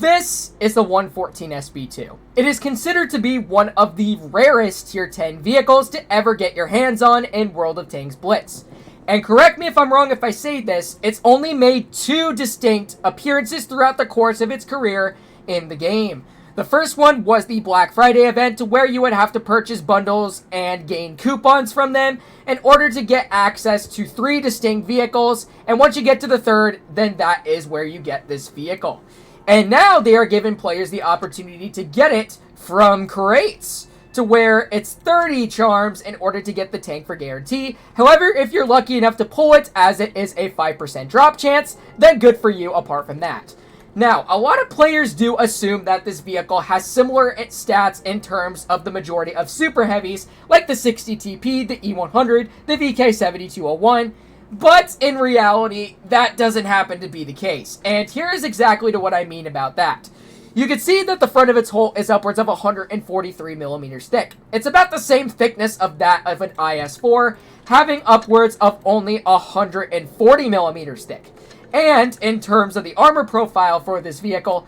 This is the 114 SP2. It is considered to be one of the rarest tier 10 vehicles to ever get your hands on in World of Tanks Blitz. And correct me if I'm wrong if I say this, it's only made 2 distinct appearances throughout the course of its career in the game. The first one was the Black Friday event, where you would have to purchase bundles and gain coupons from them in order to get access to 3 distinct vehicles, and once you get to the 3rd, then that is where you get this vehicle. And now they are giving players the opportunity to get it from CRATES, to where it's 30 charms in order to get the tank for guarantee. However, if you're lucky enough to pull it, as it is a 5% drop chance, then good for you apart from that. Now, a lot of players do assume that this vehicle has similar stats in terms of the majority of super heavies, like the 60 TP, the E100, the VK7201, but in reality, that doesn't happen to be the case. And here is exactly to what I mean about that. You can see that the front of its hull is upwards of 143 millimeters thick. It's about the same thickness of that of an IS-4, having upwards of only 140 millimeters thick. And in terms of the armor profile for this vehicle,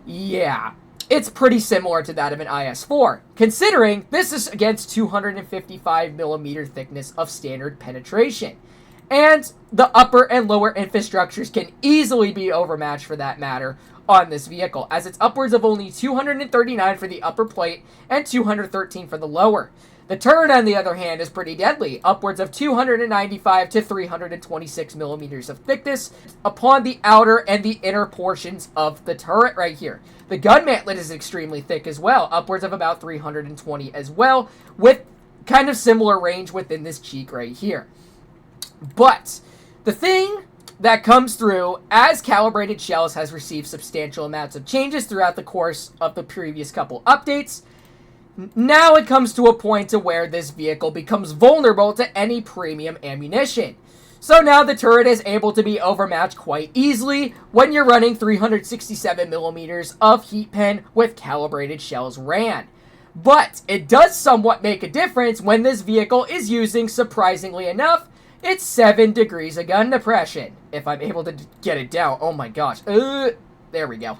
yeah, it's pretty similar to that of an IS-4, considering this is against 255 millimeter thickness of standard penetration. And the upper and lower infrastructures can easily be overmatched for that matter on this vehicle, as it's upwards of only 239 for the upper plate and 213 for the lower. The turret, on the other hand, is pretty deadly, upwards of 295 to 326 millimeters of thickness upon the outer and the inner portions of the turret right here. The gun mantlet is extremely thick as well, upwards of about 320 as well, with kind of similar range within this cheek right here. But the thing that comes through, as Calibrated Shells has received substantial amounts of changes throughout the course of the previous couple updates, now it comes to a point to where this vehicle becomes vulnerable to any premium ammunition. So now the turret is able to be overmatched quite easily when you're running 367 millimeters of heat pen with Calibrated Shells ran. But it does somewhat make a difference when this vehicle is using, surprisingly enough, it's 7 degrees of gun depression. If I'm able to get it down. Oh my gosh. There we go.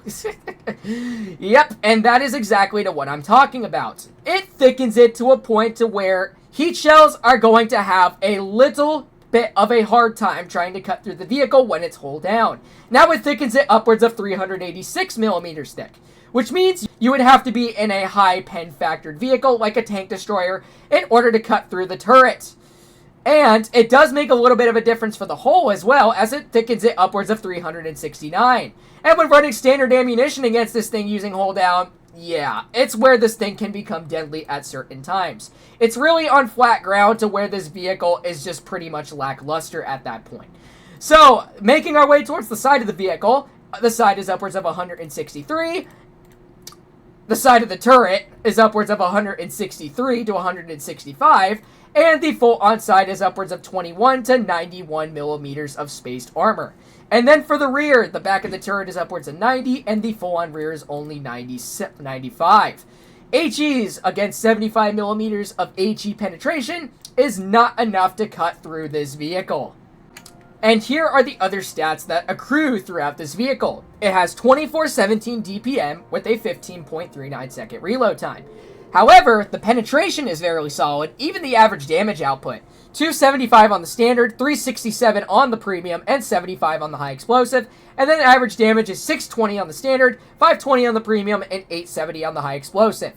Yep, and that is exactly to what I'm talking about. It thickens it to a point to where heat shells are going to have a little bit of a hard time trying to cut through the vehicle when it's hull down. Now it thickens it upwards of 386 millimeters thick, which means you would have to be in a high pen factored vehicle like a tank destroyer in order to cut through the turret. And it does make a little bit of a difference for the hull as well, as it thickens it upwards of 369. And when running standard ammunition against this thing using hull down, yeah, it's where this thing can become deadly at certain times. It's really on flat ground to where this vehicle is just pretty much lackluster at that point. So, making our way towards the side of the vehicle, the side is upwards of 163. The side of the turret is upwards of 163 to 165. And the full on-side is upwards of 21 to 91 millimeters of spaced armor. And then for the rear, the back of the turret is upwards of 90, and the full-on rear is only 95. HEs against 75 millimeters of HE penetration is not enough to cut through this vehicle. And here are the other stats that accrue throughout this vehicle. It has 2417 DPM with a 15.39 second reload time. However, the penetration is very solid, even the average damage output. 275 on the standard, 367 on the premium, and 75 on the high explosive. And then the average damage is 620 on the standard, 520 on the premium, and 870 on the high explosive.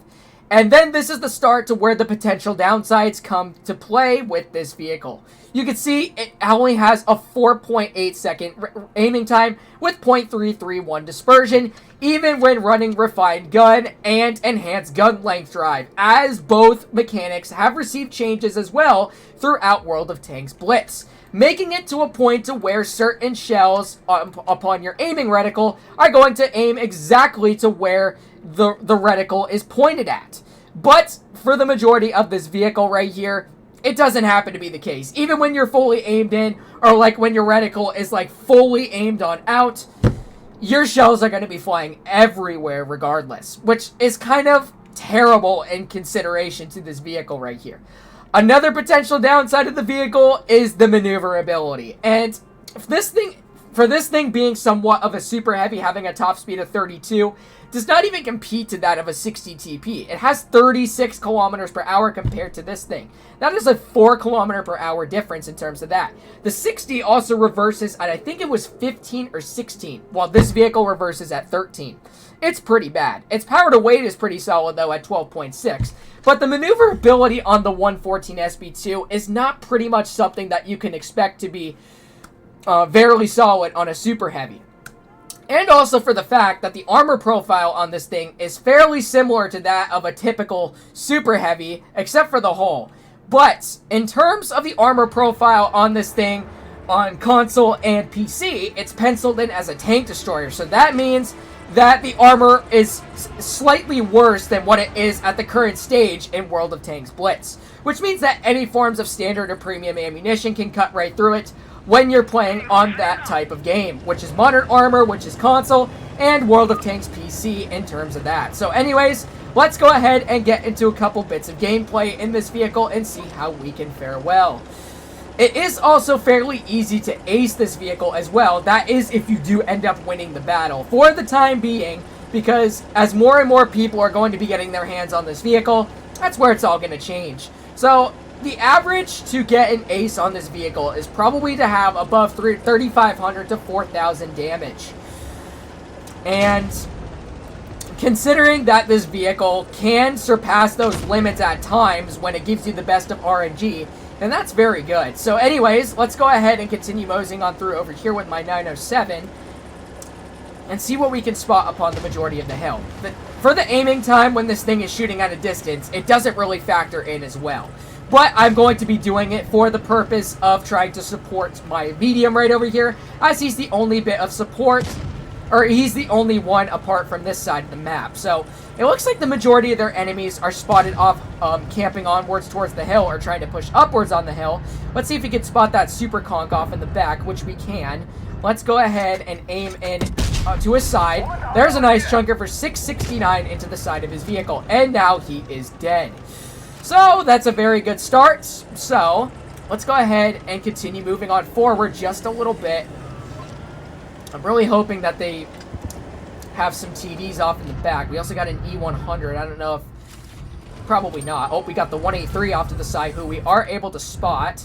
And then this is the start to where the potential downsides come to play with this vehicle. You can see it only has a 4.8 second aiming time with 0.331 dispersion, even when running refined gun and enhanced gun length drive, as both mechanics have received changes as well throughout World of Tanks Blitz, making it to a point to where certain shells upon your aiming reticle are going to aim exactly to where the reticle is pointed at. But for the majority of this vehicle right here, it doesn't happen to be the case. Even when you're fully aimed in, or like when your reticle is like fully aimed on out, your shells are going to be flying everywhere regardless, which is kind of terrible in consideration to this vehicle right here. Another potential downside of the vehicle is the maneuverability. And if this thing, for this thing being somewhat of a super heavy, having a top speed of 32, does not even compete to that of a 60 TP. It has 36 kilometers per hour compared to this thing. That is a 4 kilometer per hour difference in terms of that. The 60 also reverses at, I think it was 15 or 16, while this vehicle reverses at 13. It's pretty bad. Its power to weight is pretty solid, though, at 12.6. But the maneuverability on the 114 SP2 is not pretty much something that you can expect to be very solid on a super heavy. And also for the fact that the armor profile on this thing is fairly similar to that of a typical super heavy, except for the hull. But in terms of the armor profile on this thing, on console and PC, it's penciled in as a tank destroyer. So that means that the armor is slightly worse than what it is at the current stage in World of Tanks Blitz. Which means that any forms of standard or premium ammunition can cut right through it when you're playing on that type of game, which is Modern Armor, which is console, and World of Tanks PC in terms of that. So anyways, let's go ahead and get into a couple bits of gameplay in this vehicle and see how we can fare well. It is also fairly easy to ace this vehicle as well. That is if you do end up winning the battle for the time being, because as more and more people are going to be getting their hands on this vehicle, that's where it's all going to change. So the average to get an ace on this vehicle is probably to have above 3,500 to 4,000 damage. And considering that this vehicle can surpass those limits at times when it gives you the best of RNG, then that's very good. So anyways, let's go ahead and continue moseying on through over here with my 907 and see what we can spot upon the majority of the hill. But for the aiming time when this thing is shooting at a distance, it doesn't really factor in as well. But I'm going to be doing it for the purpose of trying to support my medium right over here, as he's the only bit of support, or he's the only one apart from this side of the map. So it looks like the majority of their enemies are spotted off camping onwards towards the hill or trying to push upwards on the hill. Let's see if we can spot that super conk off in the back, which we can. Let's go ahead and aim in to his side. There's a nice chunker for 669 into the side of his vehicle, and now he is dead. So that's a very good start. So let's go ahead and continue moving on forward just a little bit. I'm really hoping that they have some TVs off in the back. We also got an E100. I don't know if... Probably not. Oh, we got the 183 off to the side, who we are able to spot.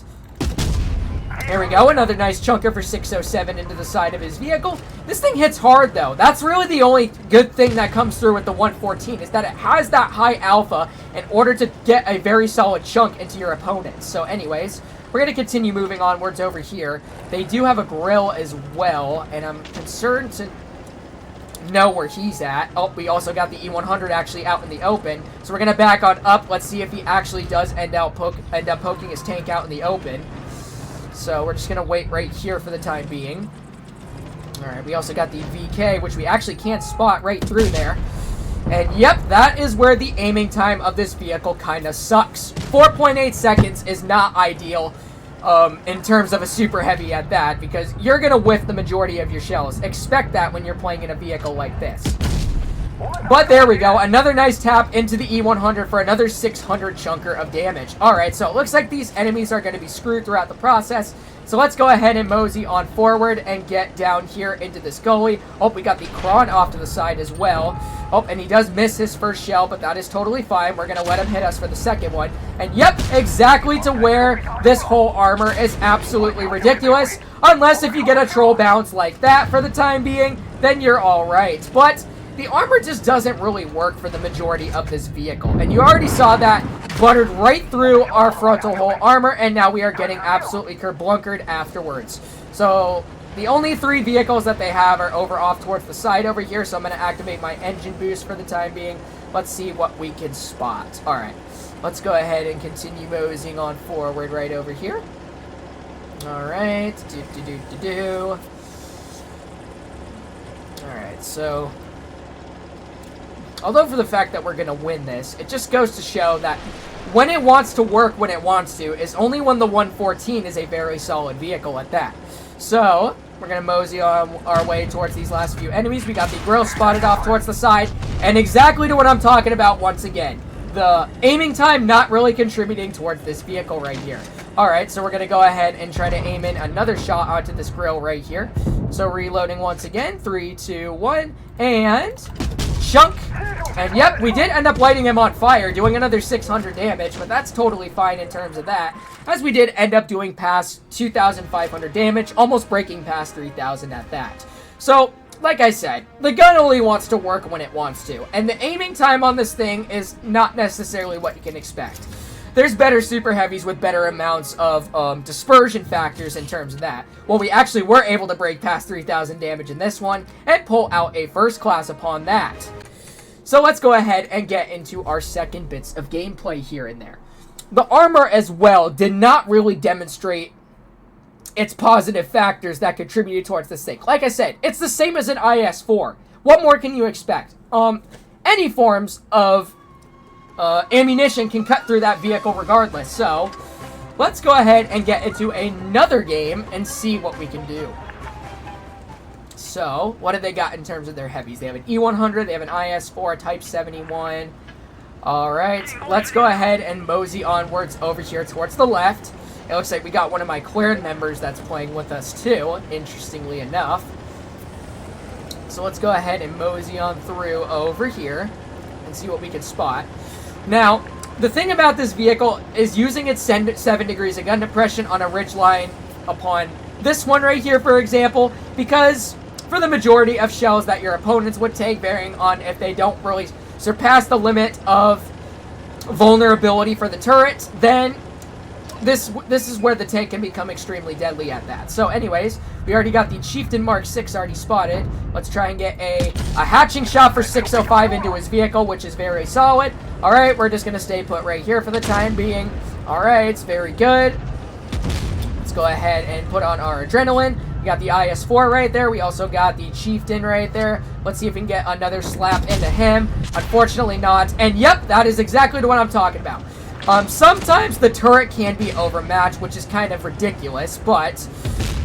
There we go. Another nice chunker for 607 into the side of his vehicle. This thing hits hard, though. That's really the only good thing that comes through with the 114, is that it has that high alpha in order to get a very solid chunk into your opponents. So anyways, we're going to continue moving onwards over here. They do have a grill as well, and I'm concerned to know where he's at. Oh, we also got the E100 actually out in the open. So we're going to back on up. Let's see if he actually does end up poking his tank out in the open. So we're just going to wait right here for the time being. Alright, we also got the VK, which we actually can't spot right through there. And yep, that is where the aiming time of this vehicle kind of sucks. 4.8 seconds is not ideal in terms of a super heavy at that, because you're going to whiff the majority of your shells. Expect that when you're playing in a vehicle like this. But there we go. Another nice tap into the E100 for another 600 chunker of damage. Alright, so it looks like these enemies are going to be screwed throughout the process. So let's go ahead and mosey on forward and get down here into this gully. Oh, we got the Kron off to the side as well. Oh, and he does miss his first shell, but that is totally fine. We're going to let him hit us for the second one. And yep, exactly to where this whole armor is absolutely ridiculous. Unless if you get a troll bounce like that for the time being, then you're alright. But the armor just doesn't really work for the majority of this vehicle. And you already saw that buttered right through our frontal hull armor, and now we are getting absolutely kerblunkered afterwards. So the only three vehicles that they have are over off towards the side over here, so I'm going to activate my engine boost for the time being. Let's see what we can spot. Alright, let's go ahead and continue moseying on forward right over here. Alright, Alright, so although for the fact that we're going to win this, it just goes to show that when it wants to work when it wants to is only when the 114 is a very solid vehicle at that. So we're going to mosey on our way towards these last few enemies. We got the grill spotted off towards the side, and exactly to what I'm talking about once again. The aiming time not really contributing towards this vehicle right here. Alright, so we're going to go ahead and try to aim in another shot onto this grill right here. So reloading once again. 3, 2, 1, and chunk. And yep, we did end up lighting him on fire, doing another 600 damage, but that's totally fine in terms of that, as we did end up doing past 2,500 damage, almost breaking past 3,000 at that. So, like I said, the gun only wants to work when it wants to, and the aiming time on this thing is not necessarily what you can expect. There's better super heavies with better amounts of dispersion factors in terms of that. Well, we actually were able to break past 3,000 damage in this one and pull out a first class upon that. So let's go ahead and get into our second bits of gameplay here and there. The armor as well did not really demonstrate its positive factors that contributed towards this thing. Like I said, it's the same as an IS-4. What more can you expect? Any forms of ammunition can cut through that vehicle regardless. So let's go ahead and get into another game and see what we can do. So, what do they got in terms of their heavies? They have an E100, they have an IS-4, Type 71. Alright, let's go ahead and mosey onwards over here towards the left. It looks like we got one of my clan members that's playing with us too, interestingly enough. So let's go ahead and mosey on through over here and see what we can spot. Now, the thing about this vehicle is using its 7 degrees of gun depression on a ridgeline upon this one right here, for example, because for the majority of shells that your opponents would take, varying on if they don't really surpass the limit of vulnerability for the turret, then this is where the tank can become extremely deadly at that. So anyways, we already got the Chieftain Mark 6 already spotted. Let's try and get a hatching shot for 605 into his vehicle, which is very solid. Alright, we're just going to stay put right here for the time being. Alright, it's very good. Let's go ahead and put on our adrenaline. We got the IS-4 right there. We also got the Chieftain right there. Let's see if we can get another slap into him. Unfortunately not. And yep, that is exactly what I'm talking about. Sometimes the turret can be overmatched, which is kind of ridiculous, but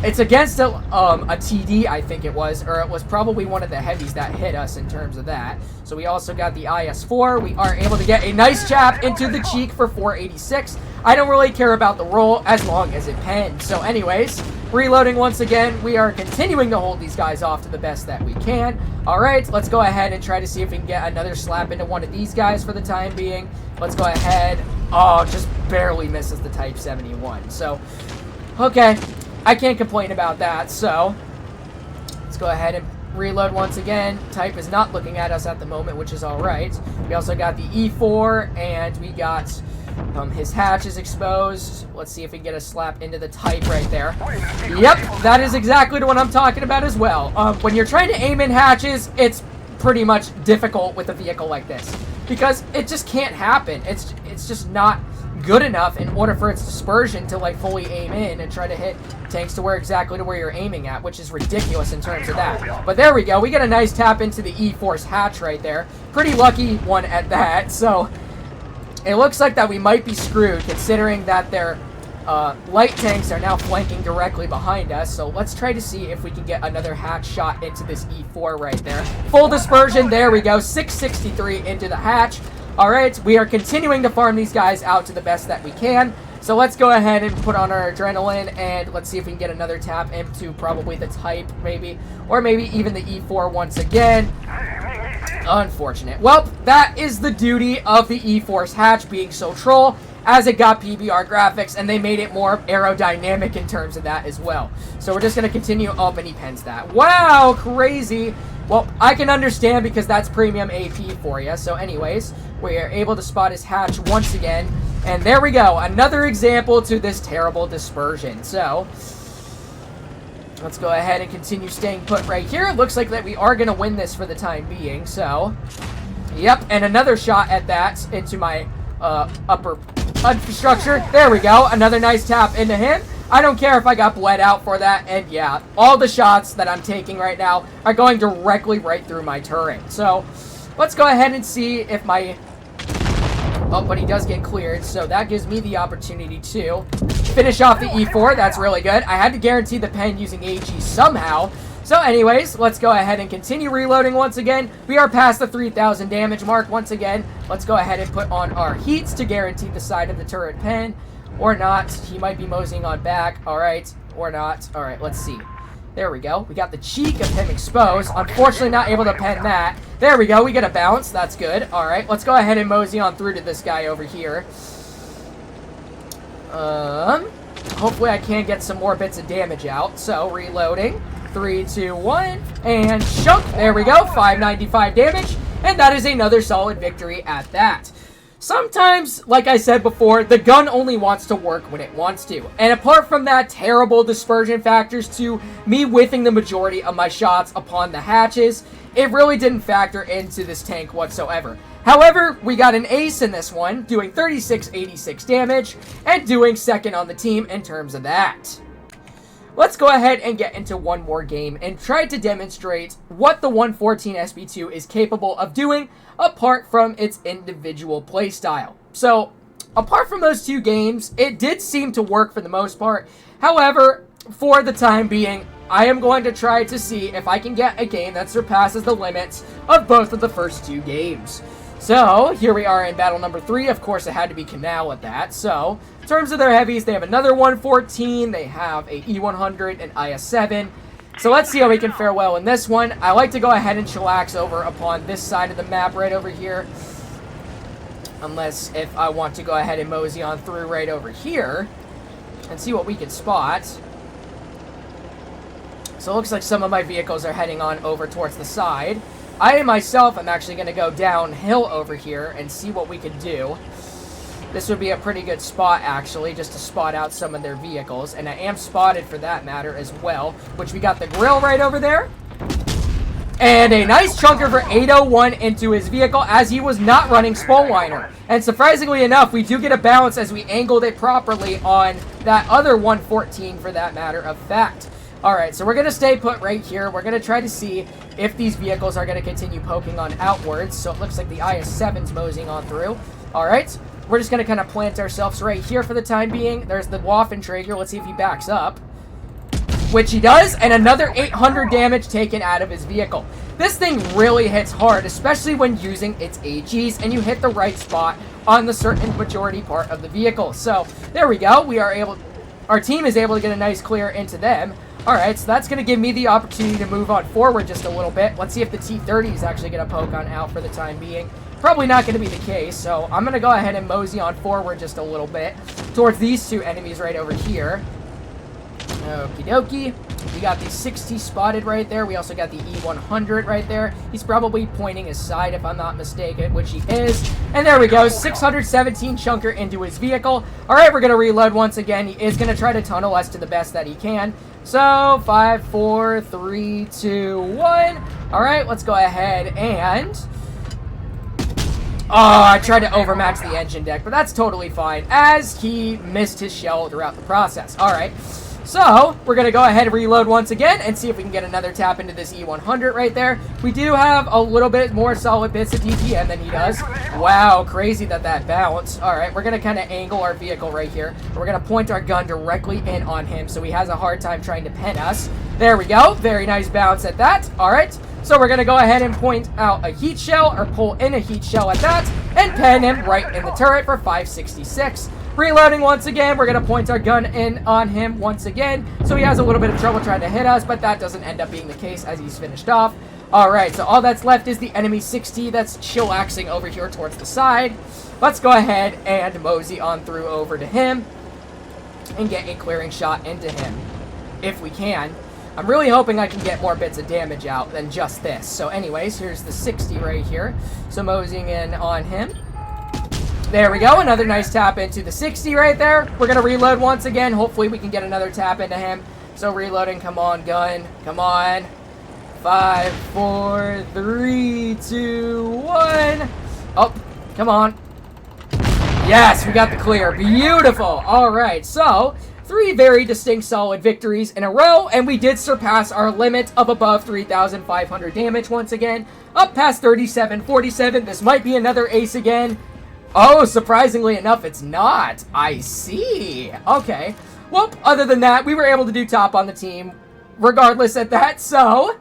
it's against a TD, I think it was, or it was probably one of the heavies that hit us in terms of that. So we also got the IS-4. We are able to get a nice chap into the cheek for 486. I don't really care about the roll as long as it pens. So anyways, reloading once again, we are continuing to hold these guys off to the best that we can. Alright, let's go ahead and try to see if we can get another slap into one of these guys for the time being. Let's go ahead. Oh, just barely misses the Type 71. So, okay, I can't complain about that. So, let's go ahead and reload once again. Type is not looking at us at the moment, which is alright. We also got the E4, and we got his hatch is exposed. Let's see if we can get a slap into the Type right there. Yep, that is exactly what I'm talking about as well. When you're trying to aim in hatches, it's pretty much difficult with a vehicle like this, because it just can't happen. It's just not good enough in order for its dispersion to like fully aim in and try to hit tanks to where exactly to where you're aiming at, which is ridiculous in terms of that. But there we go. We get a nice tap into the E-Force hatch right there. Pretty lucky one at that. So it looks like that we might be screwed, considering that their light tanks are now flanking directly behind us. So let's try to see if we can get another hatch shot into this E4 right there. Full dispersion. There we go. 663 into the hatch. Alright, we are continuing to farm these guys out to the best that we can. So let's go ahead and put on our adrenaline, and let's see if we can get another tap into probably the Type, maybe. Or maybe even the E4 once again. Unfortunate. Well, that is the duty of the E-Force hatch being so troll, as it got PBR graphics, and they made it more aerodynamic in terms of that as well. So we're just going to continue up, and he pens that. Wow, crazy. Well, I can understand, because that's premium AP for you. So anyways, we are able to spot his hatch once again. And there we go. Another example to this terrible dispersion. So let's go ahead and continue staying put right here. It looks like that we are going to win this for the time being. So, yep. And another shot at that into my upper structure. There we go. Another nice tap into him. I don't care if I got bled out for that. And yeah, all the shots that I'm taking right now are going directly right through my turret. So let's go ahead and see if my... Oh, but he does get cleared, so that gives me the opportunity to finish off the E4. That's really good. I had to guarantee the pen using AG somehow. So anyways, let's go ahead and continue reloading once again. We are past the 3,000 damage mark once again. Let's go ahead and put on our heats to guarantee the side of the turret pen. Or not. He might be moseying on back. Alright. Or not. Alright, let's see. There we go. We got the cheek of him exposed. Unfortunately, not able to pen that. There we go. We get a bounce. That's good. Alright, let's go ahead and mosey on through to this guy over here. Hopefully I can get some more bits of damage out. So, reloading. 3, 2, 1. And shunk. There we go. 595 damage. And that is another solid victory at that. Sometimes, like I said before, the gun only wants to work when it wants to. And apart from that terrible dispersion factors to me whiffing the majority of my shots upon the hatches, it really didn't factor into this tank whatsoever. However, we got an ace in this one, doing 3686 damage, and doing second on the team in terms of that. Let's go ahead and get into one more game and try to demonstrate what the 114 SP2 is capable of doing apart from its individual playstyle. So, apart from those two games, it did seem to work for the most part. However, for the time being, I am going to try to see if I can get a game that surpasses the limits of both of the first two games. So, here we are in battle number 3. Of course, it had to be Canal at that. So, in terms of their heavies, they have another 114. They have a E100 and IS-7. So, let's see how we can fare well in this one. I like to go ahead and chillax over upon this side of the map right over here. Unless if I want to go ahead and mosey on through right over here and see what we can spot. So, it looks like some of my vehicles are heading on over towards the side. I myself am actually going to go downhill over here and see what we can do. This would be a pretty good spot, actually, just to spot out some of their vehicles. And I am spotted for that matter as well, which we got the grill right over there. And a nice chunker for 801 into his vehicle as he was not running Spoilwiner. And surprisingly enough, we do get a bounce as we angled it properly on that other 114 for that matter of fact. Alright, so we're going to stay put right here. We're going to try to see if these vehicles are going to continue poking on outwards. So it looks like the IS-7's moseying on through. Alright, we're just going to kind of plant ourselves right here for the time being. There's the Waffentrager. Let's see if he backs up. Which he does, and another 800 damage taken out of his vehicle. This thing really hits hard, especially when using its AGs, and you hit the right spot on the certain majority part of the vehicle. So, there we go. Our team is able to get a nice clear into them. Alright, so that's going to give me the opportunity to move on forward just a little bit. Let's see if the T-30 is actually going to poke on out for the time being. Probably not going to be the case, so I'm going to go ahead and mosey on forward just a little bit towards these two enemies right over here. Okie dokie. We got the 60 spotted right there. We also got the E100 right there. He's probably pointing his side if I'm not mistaken, which he is. And there we go. 617 chunker into his vehicle. Alright, we're going to reload once again. He is going to try to tunnel us to the best that he can. So, 5, 4, 3, 2, 1. Alright, let's go ahead and... Oh, I tried to overmatch the engine deck, but that's totally fine, as he missed his shell throughout the process. Alright, so we're going to go ahead and reload once again and see if we can get another tap into this E100 right there. We do have a little bit more solid bits of DPM than he does. Wow, crazy that bounced. Alright, we're going to kind of angle our vehicle right here. We're going to point our gun directly in on him so he has a hard time trying to pen us. There we go. Very nice bounce at that. Alright. So we're going to go ahead and point out a heat shell, or pull in a heat shell at that, and pen him right in the turret for 566. Reloading once again, we're going to point our gun in on him once again, so he has a little bit of trouble trying to hit us, but that doesn't end up being the case as he's finished off. Alright, so all that's left is the enemy 60 that's chillaxing over here towards the side. Let's go ahead and mosey on through over to him and get a clearing shot into him, if we can. I'm really hoping I can get more bits of damage out than just this. So anyways, here's the 60 right here. So moseying in on him. There we go. Another nice tap into the 60 right there. We're going to reload once again. Hopefully we can get another tap into him. So reloading. Come on, gun. Come on. 5, 4, 3, 2, 1. Oh, come on. Yes, we got the clear. Beautiful. All right, so... 3 very distinct solid victories in a row, and we did surpass our limit of above 3,500 damage once again, up past 3747. This might be another ace again. Oh, surprisingly enough, it's not. I see. Okay. Well, other than that, we were able to do top on the team regardless at that, so...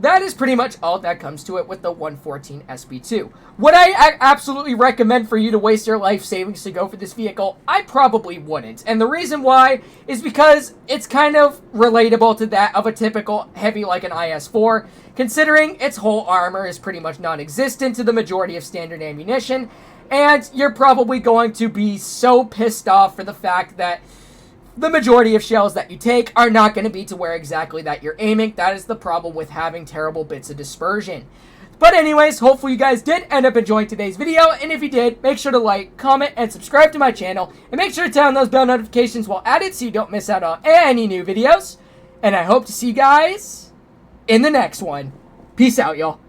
that is pretty much all that comes to it with the 114 SP2. Would I absolutely recommend for you to waste your life savings to go for this vehicle? I probably wouldn't. And the reason why is because it's kind of relatable to that of a typical heavy like an IS-4, considering its whole armor is pretty much non-existent to the majority of standard ammunition, and you're probably going to be so pissed off for the fact that the majority of shells that you take are not going to be to where exactly that you're aiming. That is the problem with having terrible bits of dispersion. But anyways, hopefully you guys did end up enjoying today's video, and if you did, make sure to like, comment, and subscribe to my channel, and make sure to turn on those bell notifications while at it so you don't miss out on any new videos. And I hope to see you guys in the next one. Peace out, y'all.